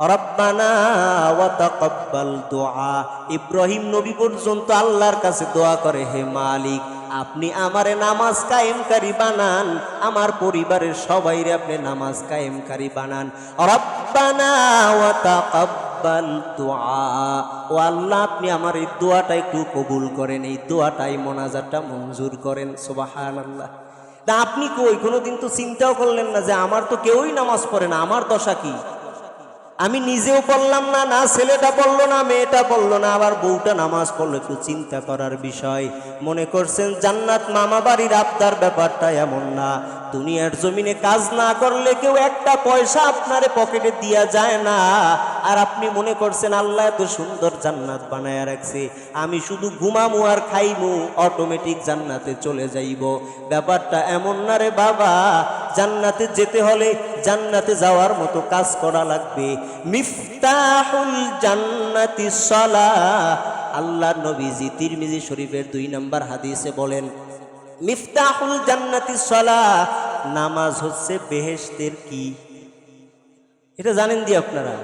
রব্বানা ওয়া তাকাব্বাল দুআ। ইব্রাহিম নবী পর্যন্ত আল্লাহর কাছে দোয়া করে, হে মালিক আপনি আমারে নামাজ কায়েমকারী বানান, আমার পরিবারের সবাইরে আপনি নামাজ কায়েমকারী বানান। রব্বানা ওয়া তাকাব্বাল দুআ। ও আল্লাহ আপনি আমার এই দোয়াটা একটু কবুল করেন, এই দোয়াটাই মোনাজাতটা মঞ্জুর করেন। সুবহানাল্লাহ। তা আপনি কই কোনোদিন তো চিন্তাও করলেন না যে আমার তো কেউই নামাজ পড়ে না, আমার দশা কি? আমি নিজেও পড়লাম না, না ছেলেটা পড়লো না, মেয়েটা পড়লো না, আবার বউটা নামাজ পড়লো। একটু চিন্তা করার বিষয়। মনে করছেন জান্নাত মামা বাড়ির আবদার? ব্যাপারটা এমন না। দুনিয়ার জমিনে কাজ না করলে কেউ একটা পয়সা আপনারে পকেটে দিয়া যায় না। আর আপনি মনে করছেন আল্লাহ এত সুন্দর জান্নাত বানায় রাখছে, আমি শুধু ঘুমামু আর খাইমু, অটোমেটিক জান্নাতে চলে যাইব। ব্যাপারটা এমন না রে বাবা। জান্নাতে যেতে হলে জান্নাতে যাওয়ার মতো কাজ করা লাগবে। মিফতাহুল জান্নাতি সালাহ। আল্লাহ নবীজি তিরমিজি শরীফের 2 নম্বর হাদিসে বলেন, মিফতাহুল জান্নাতি সালাহ, নামাজ হচ্ছে বেহেশতের কি। এটা জানেন দি আপনারা?